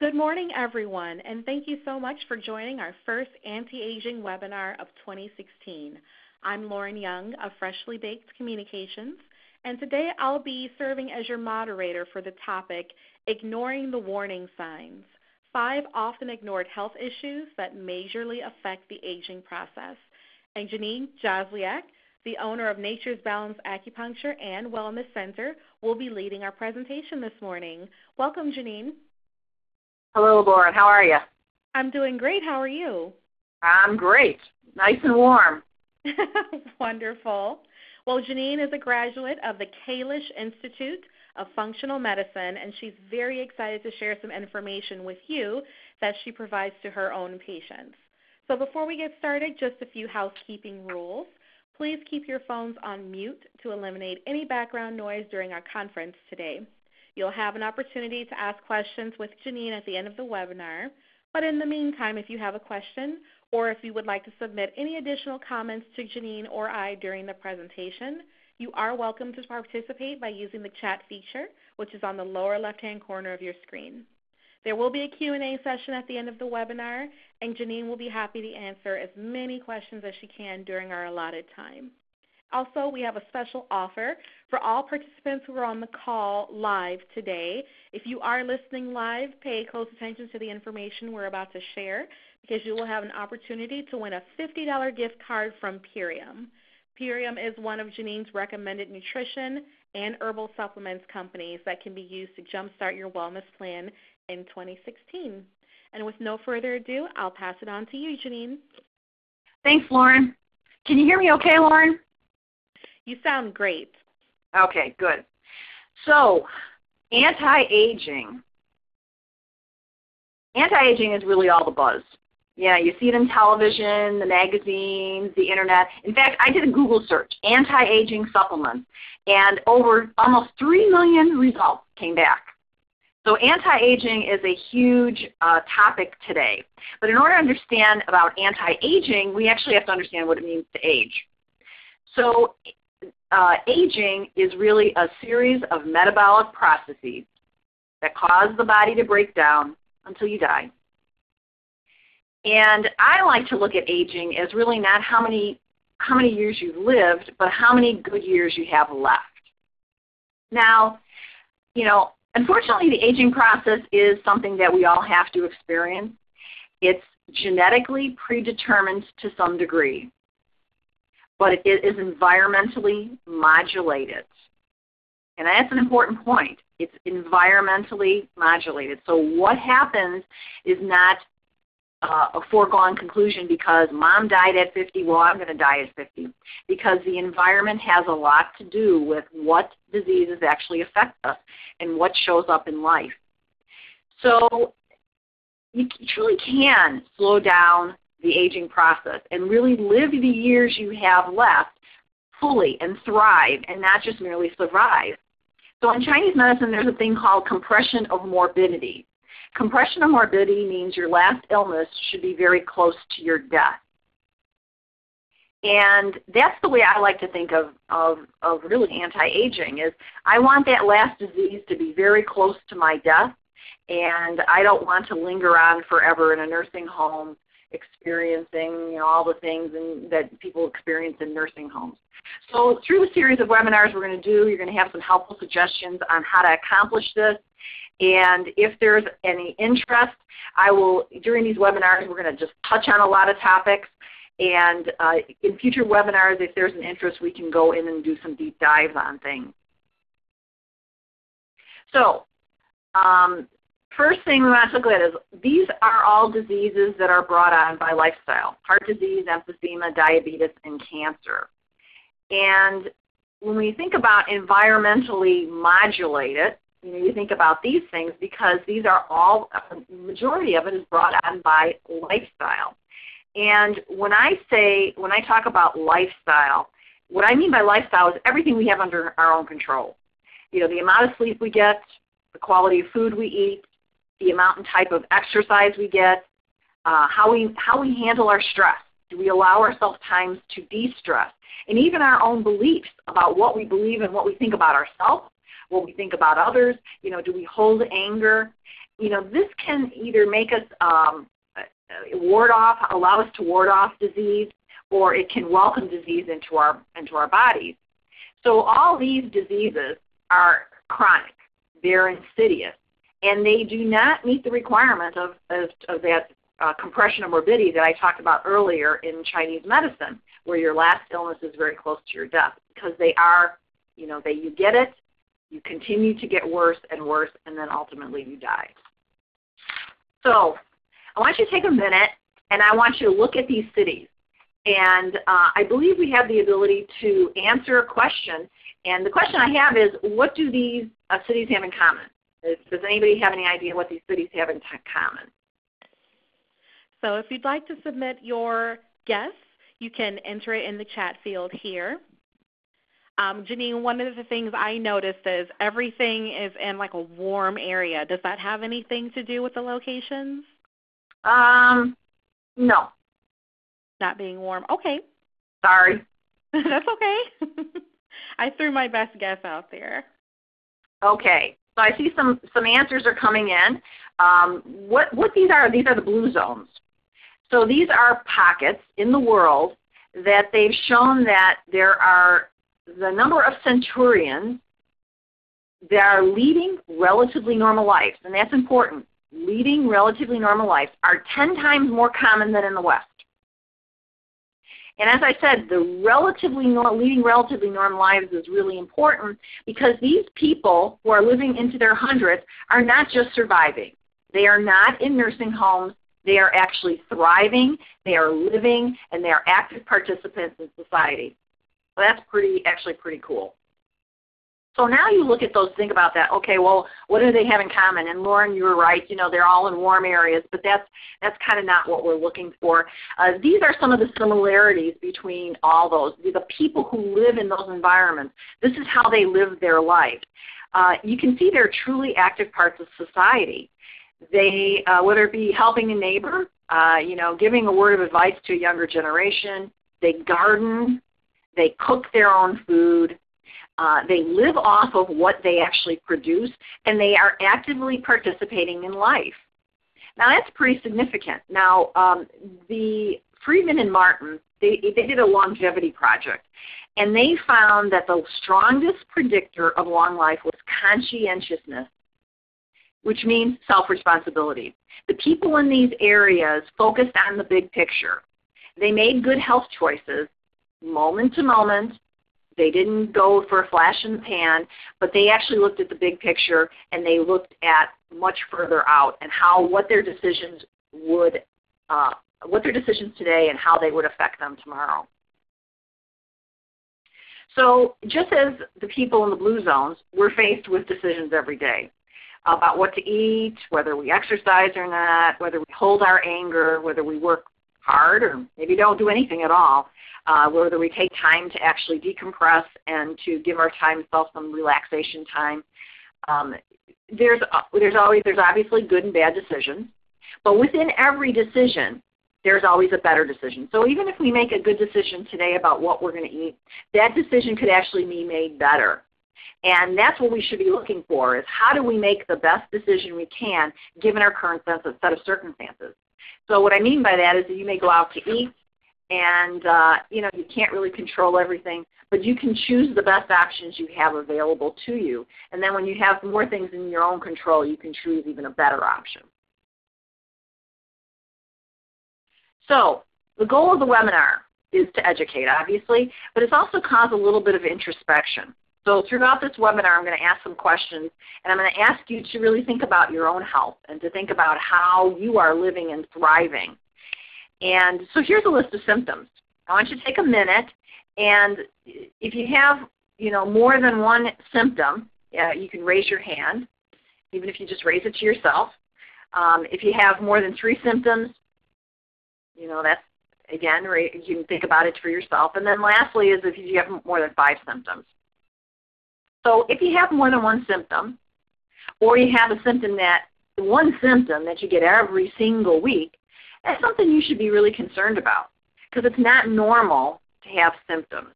Good morning, everyone, and thank you so much for joining our first anti-aging webinar of 2016. I'm Lauren Young of Freshly Baked Communications, and today I'll be serving as your moderator for the topic, Ignoring the Warning Signs, 5 often ignored health issues that majorly affect the aging process. And Janine Josliak, the owner of Nature's Balance Acupuncture and Wellness Center, will be leading our presentation this morning. Welcome, Janine. Hello, Lauren. How are you? I'm doing great. How are you? I'm great. Nice and warm. Wonderful. Well, Janine is a graduate of the Kalish Institute of Functional Medicine, and she's very excited to share some information with you that she provides to her own patients. So before we get started, just a few housekeeping rules. Please keep your phones on mute to eliminate any background noise during our conference today. You'll have an opportunity to ask questions with Janine at the end of the webinar. But in the meantime, if you have a question or if you would like to submit any additional comments to Janine or I during the presentation, you are welcome to participate by using the chat feature, which is on the lower left-hand corner of your screen. There will be a Q&A session at the end of the webinar, and Janine will be happy to answer as many questions as she can during our allotted time. Also, we have a special offer for all participants who are on the call live today. If you are listening live, pay close attention to the information we're about to share because you will have an opportunity to win a $50 gift card from Purium. Purium is one of Janine's recommended nutrition and herbal supplements companies that can be used to jumpstart your wellness plan in 2016. And with no further ado, I'll pass it on to you, Janine. Thanks, Lauren. Can you hear me okay, Lauren? You sound great. Okay, good. So, anti-aging. Anti-aging is really all the buzz. Yeah, you see it in television, the magazines, the internet. In fact, I did a Google search, anti-aging supplements, and over almost 3 million results came back. So anti-aging is a huge topic today. But in order to understand about anti-aging, we actually have to understand what it means to age. So aging is really a series of metabolic processes that cause the body to break down until you die. And I like to look at aging as really not how many years you've lived, but how many good years you have left. Now, unfortunately the aging process is something that we all have to experience. It's genetically predetermined to some degree, but it is environmentally modulated. And that's an important point. It's environmentally modulated. So what happens is not a foregone conclusion because mom died at 50, well, I'm going to die at 50. Because the environment has a lot to do with what diseases actually affect us and what shows up in life. So you truly can slow down the aging process and really live the years you have left fully and thrive and not just merely survive. So in Chinese medicine, there's a thing called compression of morbidity. Compression of morbidity means your last illness should be very close to your death. And that's the way I like to think of really anti-aging is I want that last disease to be very close to my death, and I don't want to linger on forever in a nursing home experiencing all the things that people experience in nursing homes. So through a series of webinars we're going to do, you're going to have some helpful suggestions on how to accomplish this. And if there's any interest, during these webinars, we're going to just touch on a lot of topics. And in future webinars, if there's an interest, we can go in and do some deep dives on things. So first thing we want to look at is these are all diseases that are brought on by lifestyle: heart disease, emphysema, diabetes, and cancer. And when we think about environmentally modulated, you think about these things because these are all, the majority of it is brought on by lifestyle. And when I talk about lifestyle, what I mean by lifestyle is everything we have under our own control. The amount of sleep we get, the quality of food we eat, the amount and type of exercise we get, how we handle our stress. Do we allow ourselves times to de-stress? And even our own beliefs about what we believe and what we think about ourselves, what we think about others. Do we hold anger? this can either make us allow us to ward off disease, or it can welcome disease into our bodies. So all these diseases are chronic. They're insidious, and they do not meet the requirement of that compression of morbidity that I talked about earlier in Chinese medicine, where your last illness is very close to your death, because they are, you get it, you continue to get worse and worse, and then ultimately you die. So I want you to take a minute, and I want you to look at these cities. And I believe we have the ability to answer a question. And the question I have is, what do these cities have in common? Does anybody have any idea what these cities have in common? So if you'd like to submit your guess, you can enter it in the chat field here. Janine, one of the things I noticed is everything is in like a warm area. Does that have anything to do with the locations? No. Not being warm. Okay. Sorry. That's okay. I threw my best guess out there. Okay. So I see some answers are coming in. What these are the blue zones. So these are pockets in the world that they've shown that there are the number of centurions that are leading relatively normal lives, and that's important. Leading relatively normal lives are 10 times more common than in the West. And as I said, the leading relatively normal lives is really important, because these people who are living into their hundreds are not just surviving. They are not in nursing homes. They are actually thriving. They are living, and they are active participants in society. So that's actually pretty cool. So now you look at those, think about that. Okay, well, what do they have in common? And Lauren, you were right. They're all in warm areas, but that's kind of not what we're looking for. These are some of the similarities between all those. The people who live in those environments, this is how they live their life. You can see they're truly active parts of society. They, whether it be helping a neighbor, giving a word of advice to a younger generation, they garden, they cook their own food. They live off of what they actually produce, and they are actively participating in life. Now, that's pretty significant. Now, the Friedman and Martin, they did a longevity project, and they found that the strongest predictor of long life was conscientiousness, which means self-responsibility. The people in these areas focused on the big picture. They made good health choices, moment to moment. They didn't go for a flash in the pan, but they actually looked at the big picture, and they looked at much further out and what their decisions today and how they would affect them tomorrow. So just as the people in the blue zones, we're faced with decisions every day about what to eat, whether we exercise or not, whether we hold our anger, whether we work hard or maybe don't do anything at all, whether we take time to actually decompress and to give our self some relaxation time. There's obviously good and bad decisions, but within every decision, there's always a better decision. So even if we make a good decision today about what we're going to eat, that decision could actually be made better. And that's what we should be looking for, is how do we make the best decision we can given our current set of circumstances. So what I mean by that is that you may go out to eat, and you can't really control everything, but you can choose the best options you have available to you. And then when you have more things in your own control, you can choose even a better option. So the goal of the webinar is to educate, obviously, but it's also cause a little bit of introspection. So throughout this webinar, I'm going to ask some questions, and I'm going to ask you to really think about your own health and to think about how you are living and thriving. And so here's a list of symptoms. I want you to take a minute, and if you have more than one symptom, you can raise your hand, even if you just raise it to yourself. If you have more than 3 symptoms, that's, again, you can think about it for yourself. And then lastly is if you have more than 5 symptoms. So if you have more than one symptom, or you have one symptom that you get every single week, that's something you should be really concerned about, because it's not normal to have symptoms.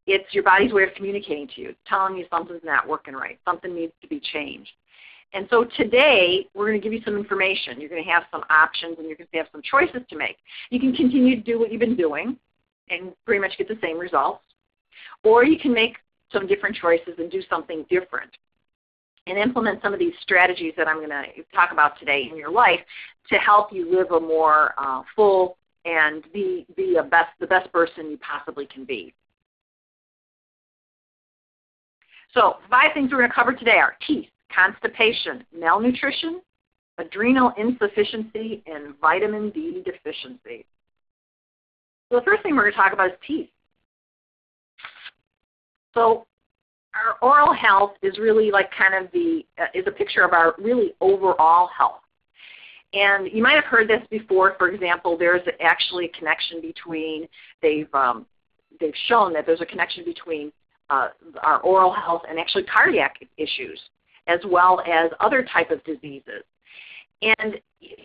It's your body's way of communicating to you, telling you something's not working right, something needs to be changed. And so today, we're going to give you some information. You're going to have some options, and you're going to have some choices to make. You can continue to do what you've been doing and pretty much get the same results. Or you can make some different choices and do something different and implement some of these strategies that I'm going to talk about today in your life to help you live a more full and be the best person you possibly can be. So 5 things we're going to cover today are teeth, constipation, malnutrition, adrenal insufficiency, and vitamin D deficiency. So the first thing we're going to talk about is teeth. So our oral health is really like kind of is a picture of our really overall health. And you might have heard this before. For example, there's actually a connection between, they've shown that there's a connection between our oral health and actually cardiac issues, as well as other type of diseases. And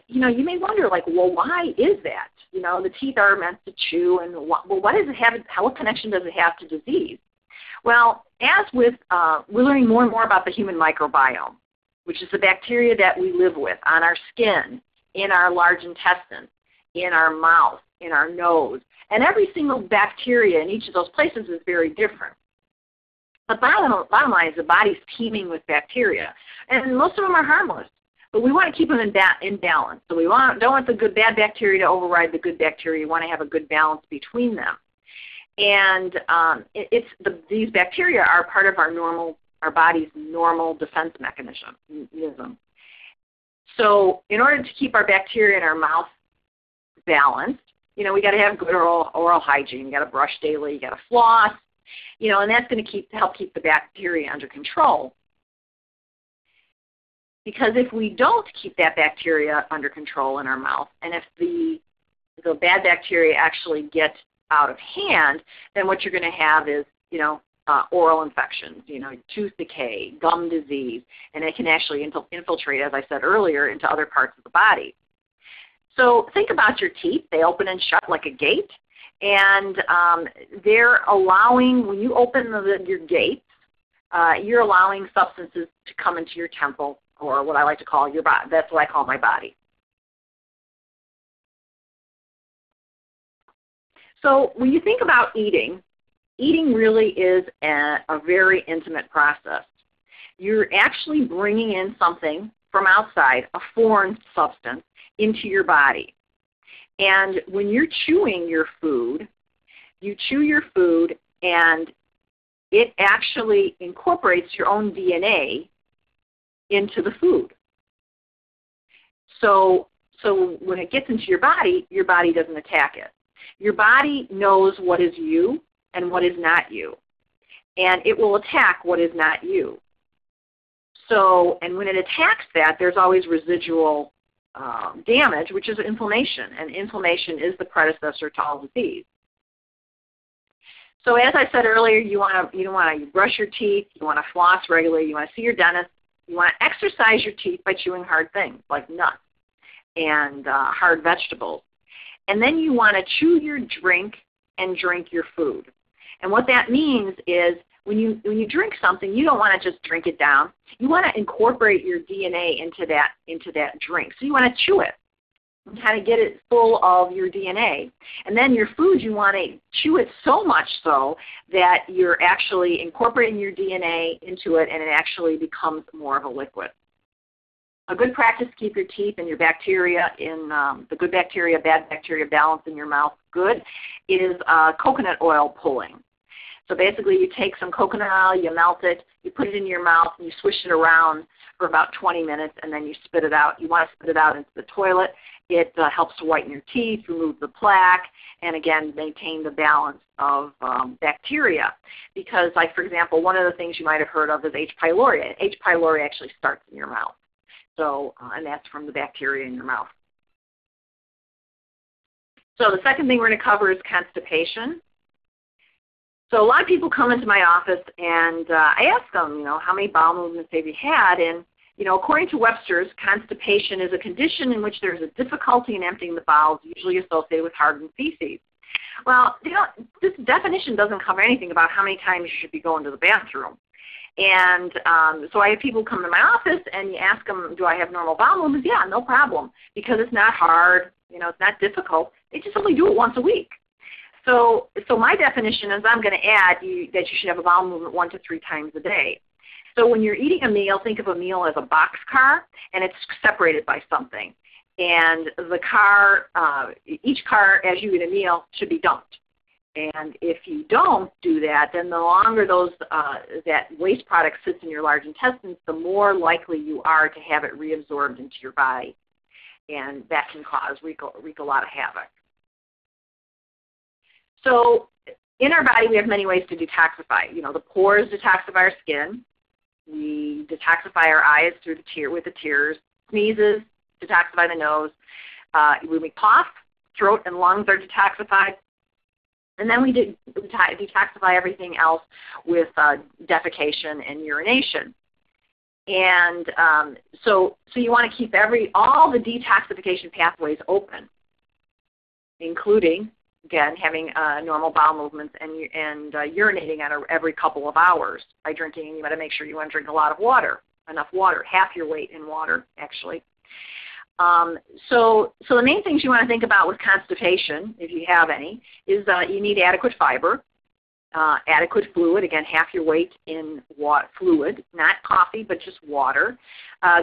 you may wonder, like, well, why is that? The teeth are meant to chew, and what does it have? What connection does it have to disease? Well, as with we're learning more and more about the human microbiome, which is the bacteria that we live with on our skin, in our large intestine, in our mouth, in our nose, and every single bacteria in each of those places is very different. The bottom line is the body's teeming with bacteria, and most of them are harmless. But we want to keep them in balance. So we don't want the bad bacteria to override the good bacteria. You want to have a good balance between them. And these bacteria are part of our body's normal defense mechanism. So in order to keep our bacteria in our mouth balanced, we got to have good oral hygiene. You got to brush daily. You got to floss. And that's going to help keep the bacteria under control. Because if we don't keep that bacteria under control in our mouth, and if the bad bacteria actually get out of hand, then what you're going to have is, oral infections, tooth decay, gum disease, and it can actually infiltrate, as I said earlier, into other parts of the body. So think about your teeth. They open and shut like a gate, and they're allowing, when you open your gates, you're allowing substances to come into your temple, or what I like to call your body. That's what I call my body. So when you think about eating really is a very intimate process. You're actually bringing in something from outside, a foreign substance, into your body. And when you're chewing your food, you chew your food and it actually incorporates your own DNA into the food. So when it gets into your body doesn't attack it. Your body knows what is you and what is not you. And it will attack what is not you. So, and when it attacks that, there's always residual damage, which is inflammation. And inflammation is the predecessor to all disease. So as I said earlier, you want to brush your teeth, you want to floss regularly, you want to see your dentist, you want to exercise your teeth by chewing hard things like nuts and hard vegetables. And then you want to chew your drink and drink your food. And what that means is when you drink something, you don't want to just drink it down. You want to incorporate your DNA into that drink. So you want to chew it and kind of get it full of your DNA. And then your food, you want to chew it so much so that you're actually incorporating your DNA into it and it actually becomes more of a liquid. A good practice to keep your teeth and your bacteria in the good bacteria, bad bacteria balance in your mouth good is coconut oil pulling. So basically you take some coconut oil, you melt it, you put it in your mouth, and you swish it around for about 20 minutes, and then you spit it out. You want to spit it out into the toilet. It helps to whiten your teeth, remove the plaque, and again, maintain the balance of bacteria. Because, like, for example, one of the things you might have heard of is H. pylori. H. pylori actually starts in your mouth. So, and that's from the bacteria in your mouth. So the second thing we're going to cover is constipation. So a lot of people come into my office and I ask them, how many bowel movements have you had? And, according to Webster's, constipation is a condition in which there is a difficulty in emptying the bowels, usually associated with hardened feces. Well, this definition doesn't cover anything about how many times you should be going to the bathroom. And so I have people come to my office and you ask them, do I have normal bowel movements? Yeah, no problem, because it's not hard, it's not difficult. They just only do it once a week. So my definition is I'm going to add that you should have a bowel movement 1 to 3 times a day. So when you're eating a meal, think of a meal as a boxcar, and it's separated by something. And the car, each car as you eat a meal should be dumped. And if you don't do that, then the longer that waste product sits in your large intestines, the more likely you are to have it reabsorbed into your body. And that can wreak a lot of havoc. So in our body, we have many ways to detoxify. The pores detoxify our skin. We detoxify our eyes with the tears. Sneezes detoxify the nose. When we cough, throat and lungs are detoxified. And then we detoxify everything else with defecation and urination. And so you want to keep all the detoxification pathways open, including, again, having normal bowel movements and urinating every couple of hours by drinking. You got to make sure you want to drink a lot of water, enough water, half your weight in water, actually. So the main things you want to think about with constipation, if you have any, is you need adequate fiber, adequate fluid, again, half your weight in fluid, not coffee, but just water,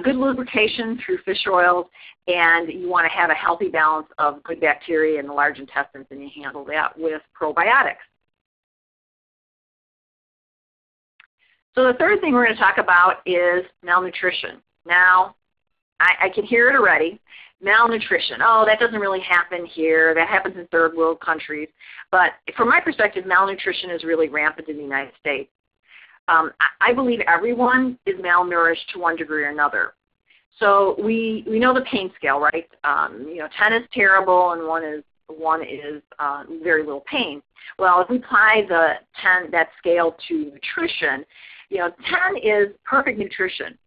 good lubrication through fish oils, and you want to have a healthy balance of good bacteria in the large intestines, and you handle that with probiotics. So the third thing we're going to talk about is malnutrition. Now, I can hear it already. Malnutrition. Oh, that doesn't really happen here. That happens in third world countries. But from my perspective, malnutrition is really rampant in the United States. I believe everyone is malnourished to one degree or another. So we know the pain scale, right? 10 is terrible and 1 is very little pain. Well, if we apply that scale to nutrition, 10 is perfect nutrition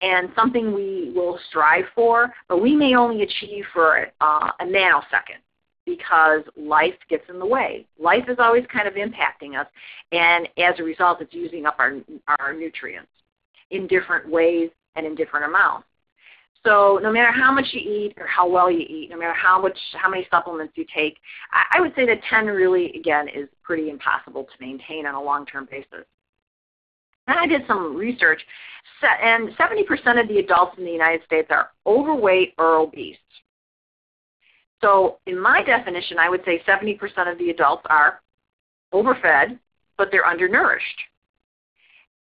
and something we will strive for, but we may only achieve for a nanosecond because life gets in the way. Life is always kind of impacting us, and as a result, it's using up our nutrients in different ways and in different amounts. So no matter how much you eat or how well you eat, no matter how many supplements you take, I would say that 10 really, again, is pretty impossible to maintain on a long-term basis. And I did some research, and 70% of the adults in the United States are overweight or obese. So in my definition, I would say 70% of the adults are overfed, but they're undernourished.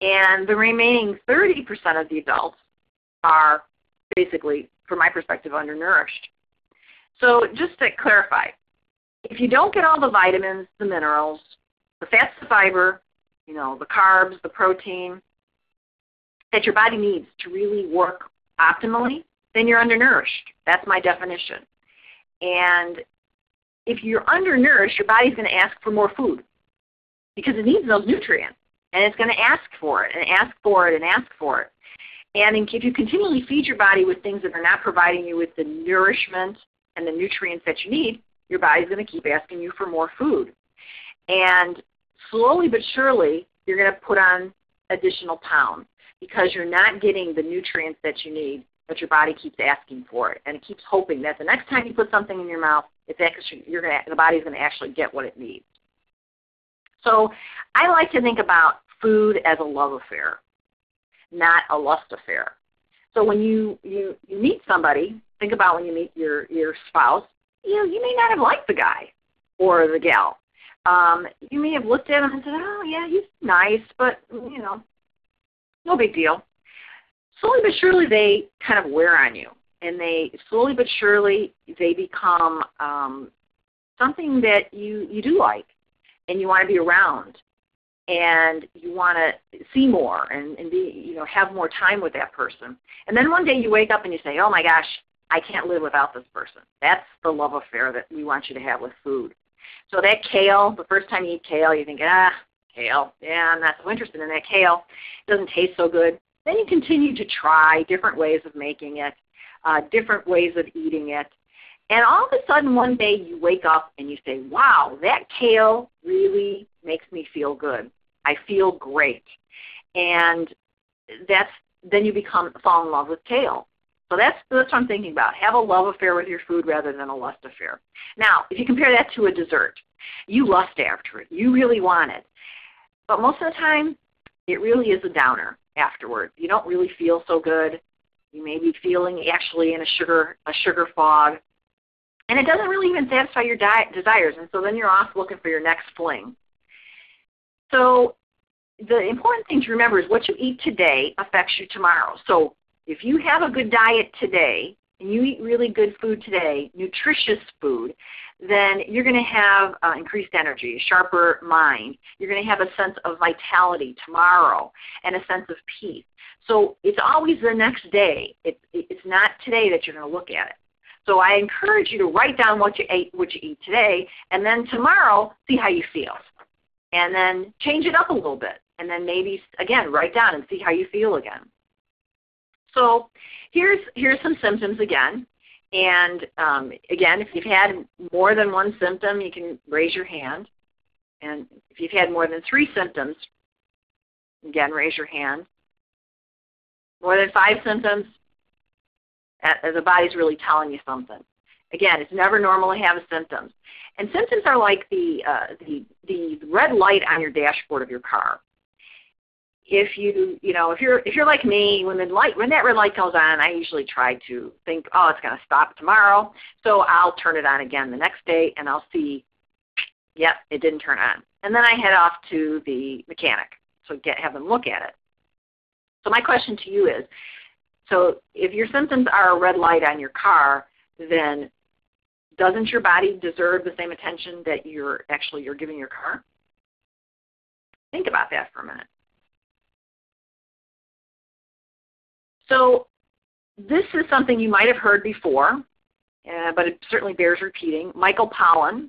And the remaining 30% of the adults are basically, from my perspective, undernourished. So just to clarify, if you don't get all the vitamins, the minerals, the fats, the fiber, the carbs, the protein that your body needs to really work optimally, then you're undernourished. That's my definition. And if you're undernourished, your body's going to ask for more food because it needs those nutrients. And it's going to ask for it and ask for it and ask for it. And if you continually feed your body with things that are not providing you with the nourishment and the nutrients that you need, your body's going to keep asking you for more food. And slowly but surely, you're going to put on additional pounds because you're not getting the nutrients that you need, but your body keeps asking for it. And it keeps hoping that the next time you put something in your mouth, the body's going to actually get what it needs. So I like to think about food as a love affair, not a lust affair. So when you meet somebody, think about when you meet your spouse, you may not have liked the guy or the gal. You may have looked at him and said, oh, yeah, he's nice, but, no big deal. Slowly but surely, they kind of wear on you, and slowly but surely they become something that you do like, and you want to be around, and you want to see more and be, have more time with that person. And then one day you wake up and you say, oh my gosh, I can't live without this person. That's the love affair that we want you to have with food. So that kale, the first time you eat kale, you think, kale, yeah, I'm not so interested in that kale. It doesn't taste so good. Then you continue to try different ways of making it, different ways of eating it. And all of a sudden one day you wake up and you say, wow, that kale really makes me feel good. I feel great. And then you fall in love with kale. So that's what I'm thinking about. Have a love affair with your food rather than a lust affair. Now, if you compare that to a dessert, you lust after it. You really want it. But most of the time, it really is a downer afterward. You don't really feel so good. You may be feeling actually in a sugar fog. And it doesn't really even satisfy your desires. And so then you're off looking for your next fling. So the important thing to remember is what you eat today affects you tomorrow. So if you have a good diet today and you eat really good food today, nutritious food, then you're going to have increased energy, a sharper mind. You're going to have a sense of vitality tomorrow and a sense of peace. So it's always the next day. It's not today that you're going to look at it. So I encourage you to write down what you eat today, and then tomorrow see how you feel. And then change it up a little bit. And then maybe, again, write down and see how you feel again. So here's some symptoms again. And again, if you've had more than one symptom, you can raise your hand. And if you've had more than 3 symptoms, again, raise your hand. More than 5 symptoms, the body's really telling you something. Again, it's never normal to have symptoms. And symptoms are like the red light on your dashboard of your car. If you're like me, when that red light goes on, I usually try to think, oh, it's going to stop tomorrow. So I'll turn it on again the next day, and I'll see, yep, it didn't turn on. And then I head off to the mechanic, so have them look at it. So my question to you is, so if your symptoms are a red light on your car, then doesn't your body deserve the same attention that you're giving your car? Think about that for a minute. So this is something you might have heard before, but it certainly bears repeating. Michael Pollan,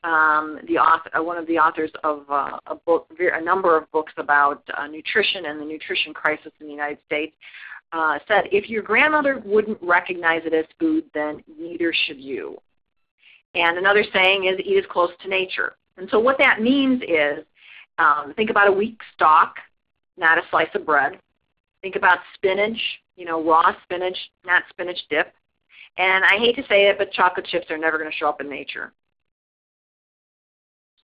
one of the authors of a number of books about nutrition and the nutrition crisis in the United States, said, if your grandmother wouldn't recognize it as food, then neither should you. And another saying is, eat as close to nature. And so what that means is, think about a weak stalk, not a slice of bread. Think about spinach, raw spinach, not spinach dip. And I hate to say it, but chocolate chips are never going to show up in nature.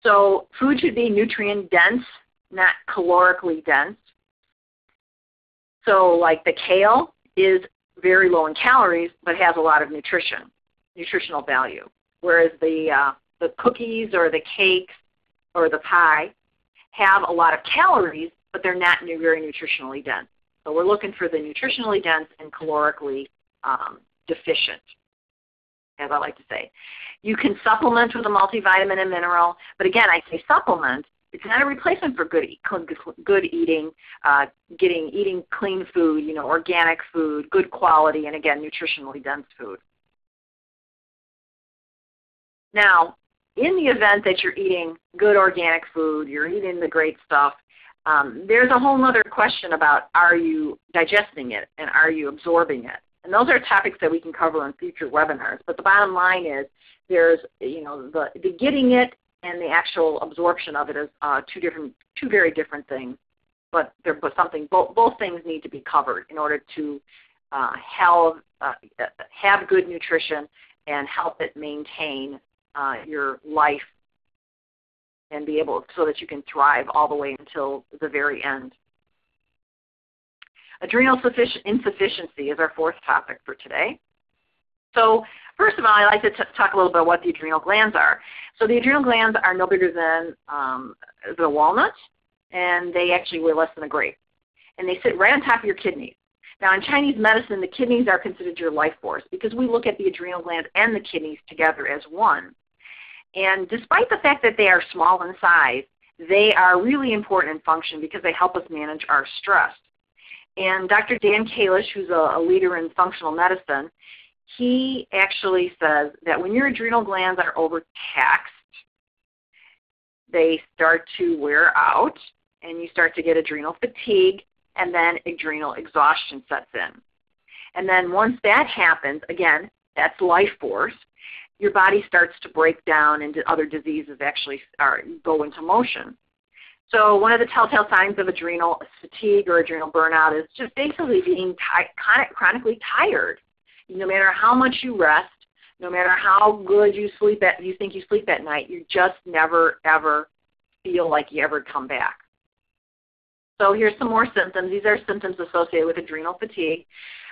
So food should be nutrient dense, not calorically dense. So like the kale is very low in calories, but has a lot of nutritional value. Whereas the cookies or the cakes or the pie have a lot of calories, but they're not very nutritionally dense. So we're looking for the nutritionally dense and calorically deficient, as I like to say. You can supplement with a multivitamin and mineral, but again, I say supplement. It's not a replacement for good eating, eating clean food, organic food, good quality, and again, nutritionally dense food. Now, in the event that you're eating good organic food, you're eating the great stuff, there's a whole other question about, are you digesting it and are you absorbing it? And those are topics that we can cover in future webinars. But the bottom line is, there's the getting it and the actual absorption of it is two very different things. But both things need to be covered in order to have good nutrition and help it maintain your life and be able so that you can thrive all the way until the very end. Adrenal insufficiency is our 4th topic for today. So first of all, I'd like to talk a little bit about what the adrenal glands are. So the adrenal glands are no bigger than the walnut, and they actually weigh less than a grape. And they sit right on top of your kidneys. Now in Chinese medicine, the kidneys are considered your life force because we look at the adrenal glands and the kidneys together as one. And despite the fact that they are small in size, they are really important in function because they help us manage our stress. And Dr. Dan Kalish, who's a leader in functional medicine, he actually says that when your adrenal glands are overtaxed, they start to wear out, and you start to get adrenal fatigue, and then adrenal exhaustion sets in. And then once that happens, again, that's life force, your body starts to break down and other diseases actually go into motion. So one of the telltale signs of adrenal fatigue or adrenal burnout is just basically being chronically tired. No matter how much you rest, no matter how good you think you sleep at night, you just never, ever feel like you ever come back. So here's some more symptoms. These are symptoms associated with adrenal fatigue.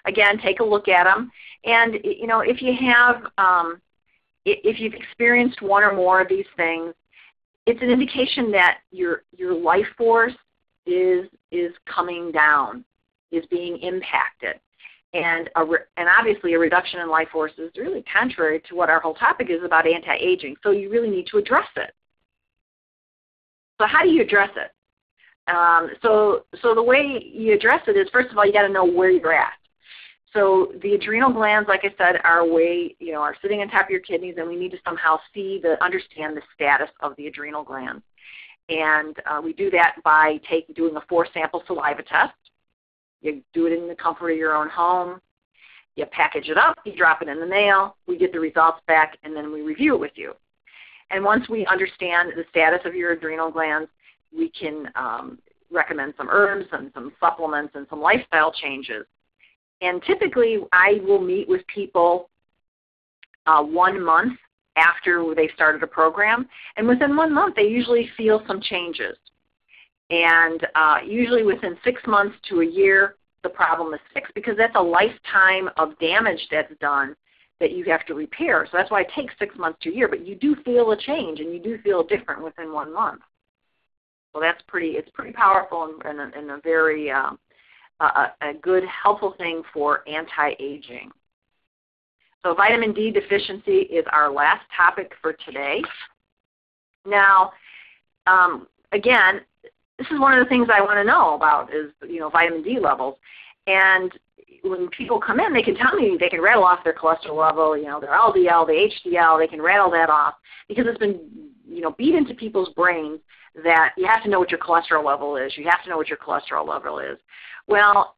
Again, take a look at them. And if you have, if you've experienced one or more of these things, it's an indication that your life force is coming down, is being impacted. And obviously a reduction in life force is really contrary to what our whole topic is about anti-aging. So you really need to address it. So how do you address it? So the way you address it is, first of all, you got to know where you're at. So the adrenal glands, like I said, are sitting on top of your kidneys, and we need to somehow understand the status of the adrenal glands. And we do that by doing a 4-sample saliva test. You do it in the comfort of your own home. You package it up, you drop it in the mail, we get the results back, and then we review it with you. And once we understand the status of your adrenal glands, we can recommend some herbs and some supplements and some lifestyle changes. And typically, I will meet with people 1 month after they've started a program. And within 1 month, they usually feel some changes. And usually within 6 months to a year, the problem is fixed, because that's a lifetime of damage that's done that you have to repair. So that's why it takes 6 months to a year. But you do feel a change, and you do feel different within 1 month. So it's pretty powerful and a very a good, helpful thing for anti-aging. So vitamin D deficiency is our last topic for today. Now, again, this is one of the things I want to know about is, vitamin D levels. And when people come in, they can tell me, they can rattle off their cholesterol level, their LDL, the HDL, they can rattle that off because it's been, beat into people's brains that you have to know what your cholesterol level is. You have to know what your cholesterol level is. Well,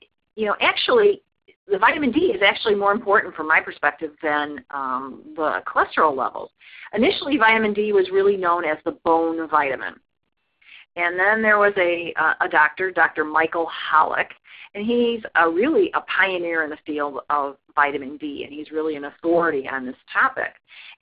actually, the vitamin D is actually more important from my perspective than the cholesterol levels. Initially, vitamin D was really known as the bone vitamin. And then there was a doctor, Dr. Michael Holick, and he's really a pioneer in the field of vitamin D, and he's really an authority on this topic.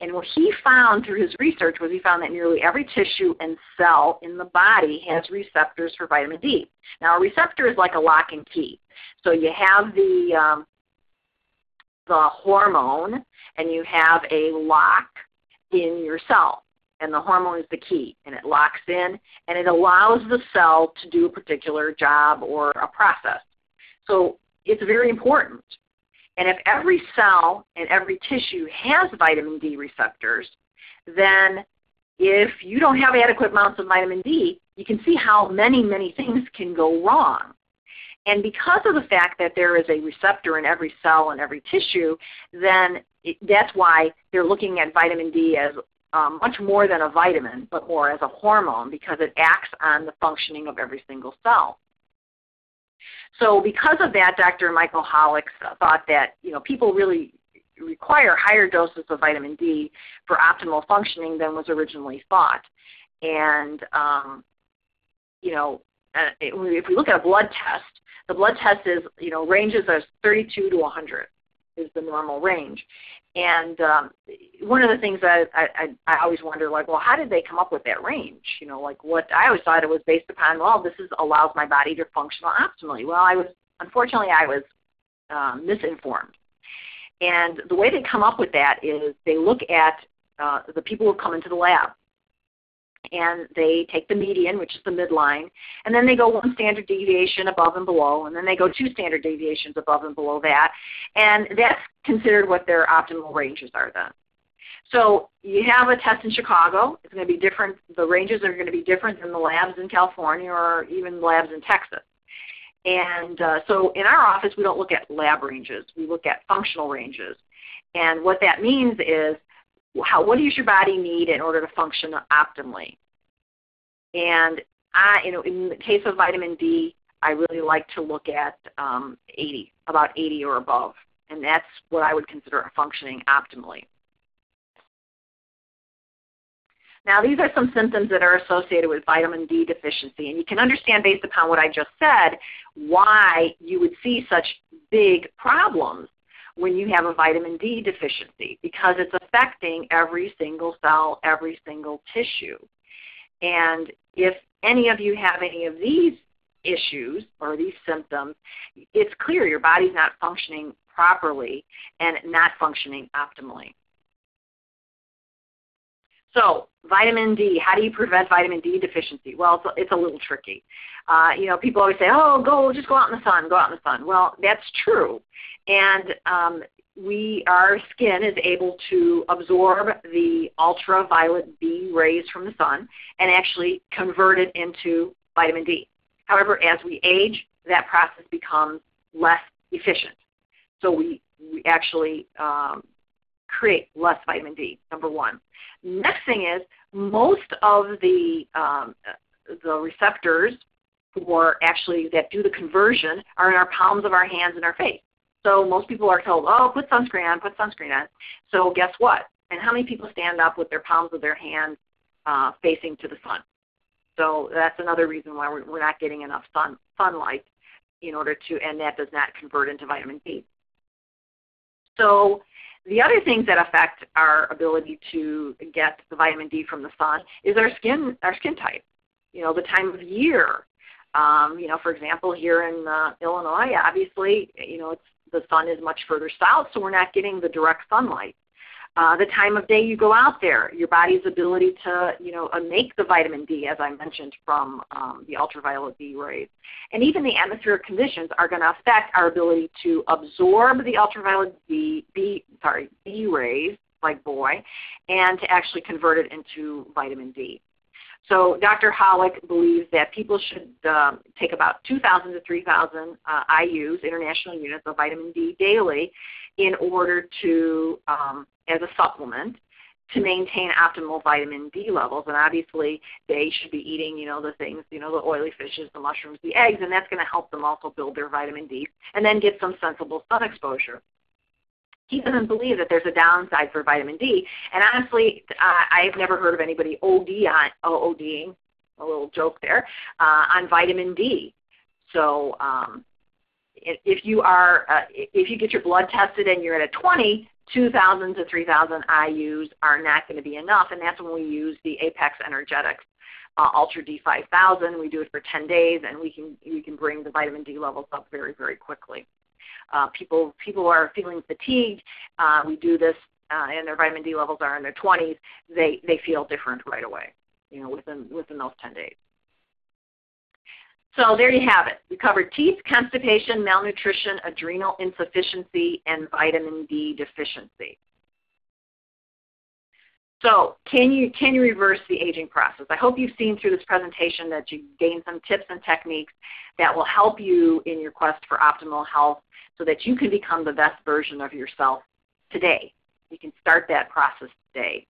And what he found through his research was he found that nearly every tissue and cell in the body has receptors for vitamin D. Now, a receptor is like a lock and key. So you have the hormone, and you have a lock in your cell. And the hormone is the key, and it locks in, and it allows the cell to do a particular job or a process. So it's very important. And if every cell and every tissue has vitamin D receptors, then if you don't have adequate amounts of vitamin D, you can see how many, many things can go wrong. And because of the fact that there is a receptor in every cell and every tissue, then that's why they're looking at vitamin D as much more than a vitamin, but more as a hormone, because it acts on the functioning of every single cell. So because of that, Dr. Michael Holick thought that people really require higher doses of vitamin D for optimal functioning than was originally thought. And if we look at a blood test, the blood test is ranges as 32 to 100 is the normal range. And one of the things that I always wonder, well, how did they come up with that range? What I always thought it was based upon, this allows my body to function optimally. Well, unfortunately, I was misinformed. And the way they come up with that is they look at the people who come into the lab. And they take the median, which is the midline, and then they go 1 standard deviation above and below, and then they go 2 standard deviations above and below that, and that's considered what their optimal ranges are then. So you have a test in Chicago. It's going to be different. The ranges are going to be different than the labs in California or even labs in Texas. And so in our office, we don't look at lab ranges. We look at functional ranges. And what that means is, what does your body need in order to function optimally? And in the case of vitamin D, I really like to look at 80, about 80 or above, and that's what I would consider functioning optimally. Now, these are some symptoms that are associated with vitamin D deficiency, and you can understand based upon what I just said why you would see such big problems when you have a vitamin D deficiency, because it's affecting every single cell, every single tissue. And if any of you have any of these issues or these symptoms, it's clear your body's not functioning properly and not functioning optimally. So vitamin D, how do you prevent vitamin D deficiency? Well, it's a little tricky. People always say, oh, just go out in the sun, go out in the sun. Well, that's true. And our skin is able to absorb the ultraviolet B rays from the sun and actually convert it into vitamin D. However, as we age, that process becomes less efficient. So we actually create less vitamin D, number one. Next thing is most of the receptors that do the conversion are in our palms of our hands and our face. So most people are told, oh, put sunscreen on, put sunscreen on. So guess what? And how many people stand up with their palms of their hands facing to the sun? So that's another reason why we're not getting enough sunlight and that does not convert into vitamin D. So the other things that affect our ability to get the vitamin D from the sun is our skin type. The time of year. For example, here in Illinois, obviously, the sun is much further south, so we're not getting the direct sunlight. The time of day you go out there, your body's ability to, make the vitamin D, as I mentioned, from the ultraviolet B rays. And even the atmospheric conditions are going to affect our ability to absorb the ultraviolet B rays, like boy, and to actually convert it into vitamin D. So Dr. Hollick believes that people should take about 2,000 to 3,000 IUs, international units of vitamin D daily, in order to, as a supplement, to maintain optimal vitamin D levels. And obviously they should be eating, the things, the oily fishes, the mushrooms, the eggs, and that's going to help them also build their vitamin D and then get some sensible sun exposure. He doesn't believe that there's a downside for vitamin D. And honestly, I've never heard of anybody ODing, a little joke there, on vitamin D. So if you get your blood tested and you're at a 20, 2,000 to 3,000 IUs are not going to be enough, and that's when we use the Apex Energetics Ultra D5000. We do it for 10 days, and we can bring the vitamin D levels up very, very quickly. People are feeling fatigued. We do this, and their vitamin D levels are in their 20s. They feel different right away, within those 10 days. So there you have it. We covered teeth, constipation, malnutrition, adrenal insufficiency, and vitamin D deficiency. So can you reverse the aging process? I hope you've seen through this presentation that you gained some tips and techniques that will help you in your quest for optimal health so that you can become the best version of yourself today. You can start that process today.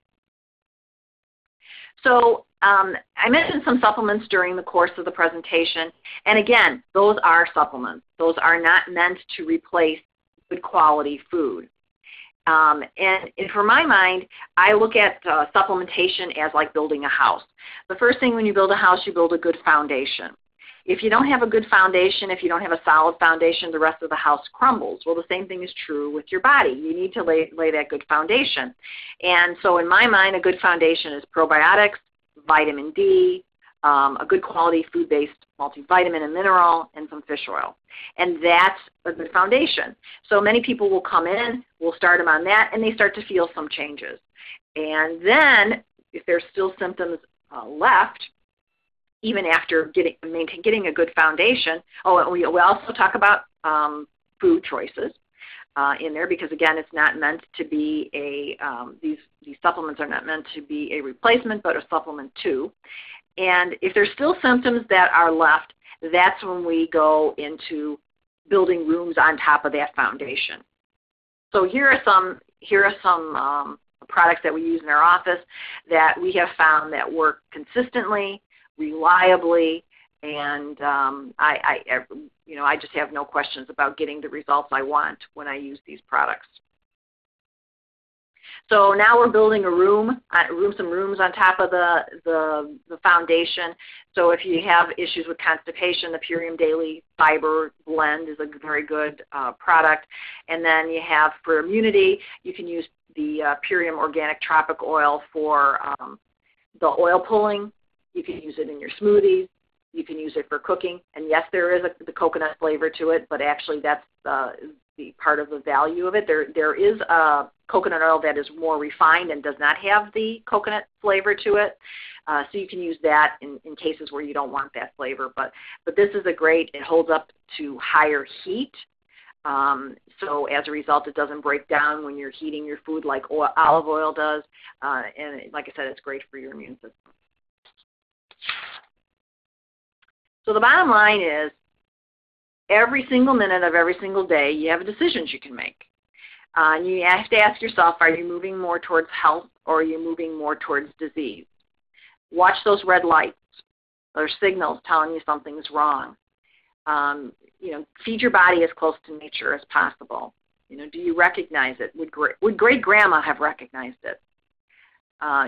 So I mentioned some supplements during the course of the presentation. And again, those are supplements. Those are not meant to replace good quality food. And for my mind, I look at supplementation as like building a house. The first thing when you build a house, you build a good foundation. If you don't have a good foundation, if you don't have a solid foundation, the rest of the house crumbles. Well, the same thing is true with your body. You need to lay that good foundation. And so in my mind, a good foundation is probiotics, vitamin D, a good quality food-based multivitamin and mineral, and some fish oil. And that's a good foundation. So many people will come in, we'll start them on that, and they start to feel some changes. And then if there's still symptoms left, even after getting a good foundation, we also talk about food choices in there, because again, it's not meant to be these supplements are not meant to be a replacement, but a supplement too. And if there's still symptoms that are left, that's when we go into building rooms on top of that foundation. So here are some products that we use in our office that we have found that work consistently, reliably, and I just have no questions about getting the results I want when I use these products. So now we're building some rooms on top of the foundation. So if you have issues with constipation, the Purium Daily Fiber Blend is a very good product. And then you have for immunity, you can use the Purium Organic Tropic Oil for the oil pulling. You can use it in your smoothies. You can use it for cooking. And yes, there is the coconut flavor to it, but actually that's the part of the value of it. There is a coconut oil that is more refined and does not have the coconut flavor to it. So you can use that in cases where you don't want that flavor. But this is it holds up to higher heat. So as a result, it doesn't break down when you're heating your food like olive oil does. And like I said, it's great for your immune system. So the bottom line is, every single minute of every single day, you have decisions you can make. And you have to ask yourself, are you moving more towards health or are you moving more towards disease? Watch those red lights. Those signals telling you something's wrong. Feed your body as close to nature as possible. Do you recognize it? Would great-grandma have recognized it?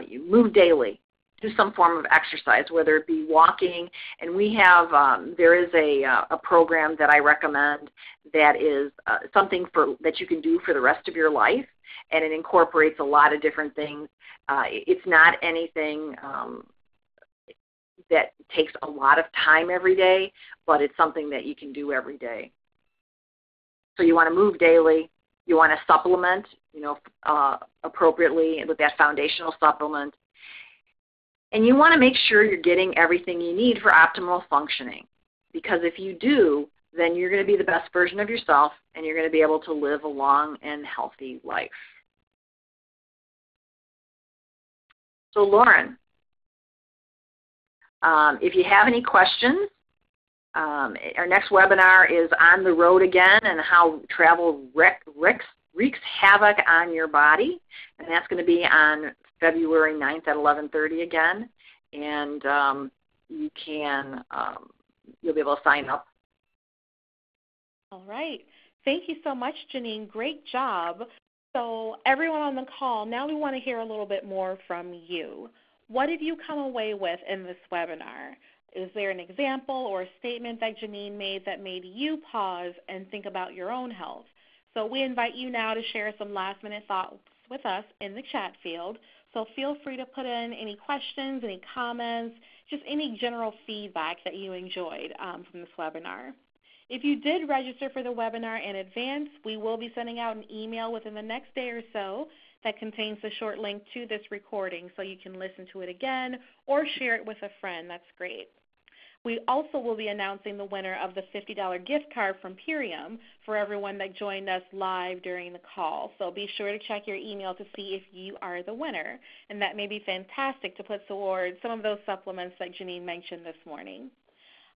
You move daily. Do some form of exercise, whether it be walking. And we have, there is a program that I recommend that is something that you can do for the rest of your life, and it incorporates a lot of different things. It's not anything that takes a lot of time every day, but it's something that you can do every day. So you want to move daily. You want to supplement, appropriately with that foundational supplement. And you want to make sure you're getting everything you need for optimal functioning. Because if you do, then you're going to be the best version of yourself and you're going to be able to live a long and healthy life. So Lauren, if you have any questions, our next webinar is on the road again and how travel wreaks havoc on your body. And that's going to be on February 9th at 11:30 again, and you'll be able to sign up. All right. Thank you so much, Janine. Great job. So everyone on the call, now we want to hear a little bit more from you. What did you come away with in this webinar? Is there an example or a statement that Janine made that made you pause and think about your own health? So we invite you now to share some last-minute thoughts with us in the chat field. So feel free to put in any questions, any comments, just any general feedback that you enjoyed from this webinar. If you did register for the webinar in advance, we will be sending out an email within the next day or so that contains a short link to this recording so you can listen to it again or share it with a friend. That's great. We also will be announcing the winner of the $50 gift card from Purium for everyone that joined us live during the call. So be sure to check your email to see if you are the winner. And that may be fantastic to put towards some of those supplements that Janine mentioned this morning.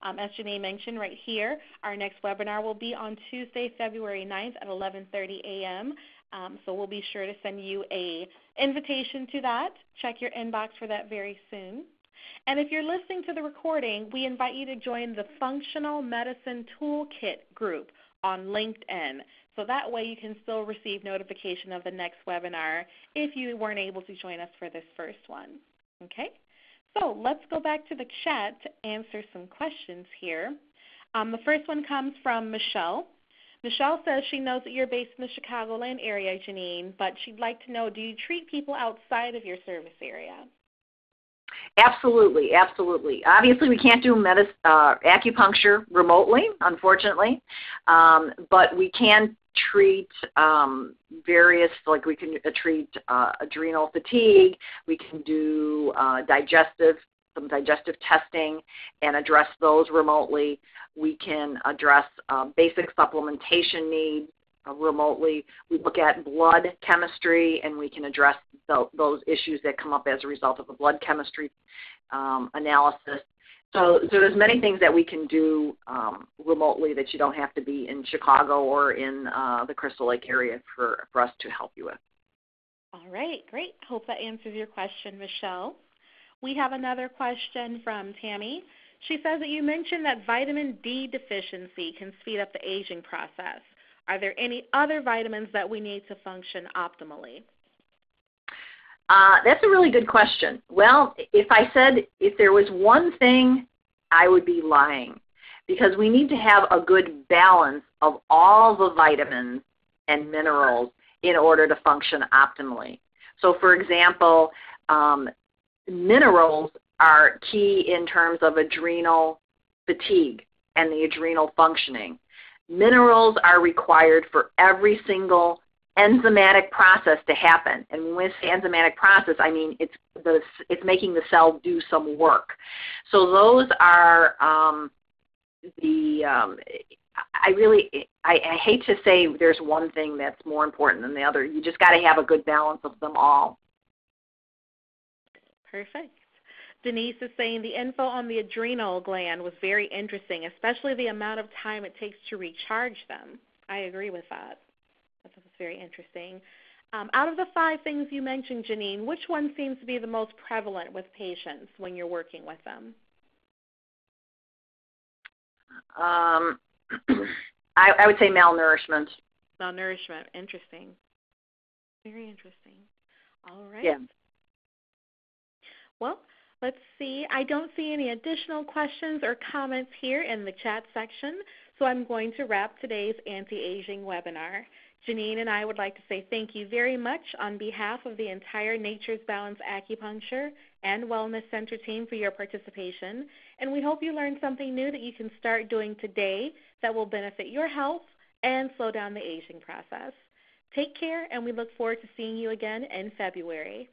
As Janine mentioned right here, our next webinar will be on Tuesday, February 9th at 11:30 a.m. So we'll be sure to send you an invitation to that. Check your inbox for that very soon. And if you're listening to the recording, we invite you to join the Functional Medicine Toolkit group on LinkedIn. So that way you can still receive notification of the next webinar if you weren't able to join us for this first one. Okay? So let's go back to the chat to answer some questions here. The first one comes from Michelle. Michelle says she knows that you're based in the Chicagoland area, Janine, but she'd like to know, do you treat people outside of your service area? Absolutely, absolutely. Obviously, we can't do acupuncture remotely, unfortunately, but we can treat various, like we can treat adrenal fatigue. We can do some digestive testing and address those remotely. We can address basic supplementation needs remotely. We look at blood chemistry, and we can address those issues that come up as a result of the blood chemistry analysis. So there's many things that we can do remotely that you don't have to be in Chicago or in the Crystal Lake area for us to help you with. All right, great. Hope that answers your question, Michelle. We have another question from Tammy. She says that you mentioned that vitamin D deficiency can speed up the aging process. Are there any other vitamins that we need to function optimally? That's a really good question. Well, if I said if there was one thing, I would be lying, because we need to have a good balance of all the vitamins and minerals in order to function optimally. So for example, minerals are key in terms of adrenal fatigue and the adrenal functioning. Minerals are required for every single enzymatic process to happen. And when we say enzymatic process, I mean it's making the cell do some work. So those are I hate to say there's one thing that's more important than the other. You just got to have a good balance of them all. Perfect. Denise is saying the info on the adrenal gland was very interesting, especially the amount of time it takes to recharge them. I agree with that. That was very interesting. Out of the 5 things you mentioned, Janine, which one seems to be the most prevalent with patients when you're working with them? I would say malnourishment. Malnourishment. Interesting. Very interesting. All right. Yeah. Well, let's see. I don't see any additional questions or comments here in the chat section, so I'm going to wrap today's anti-aging webinar. Janine and I would like to say thank you very much on behalf of the entire Nature's Balance Acupuncture and Wellness Center team for your participation, and we hope you learned something new that you can start doing today that will benefit your health and slow down the aging process. Take care, and we look forward to seeing you again in February.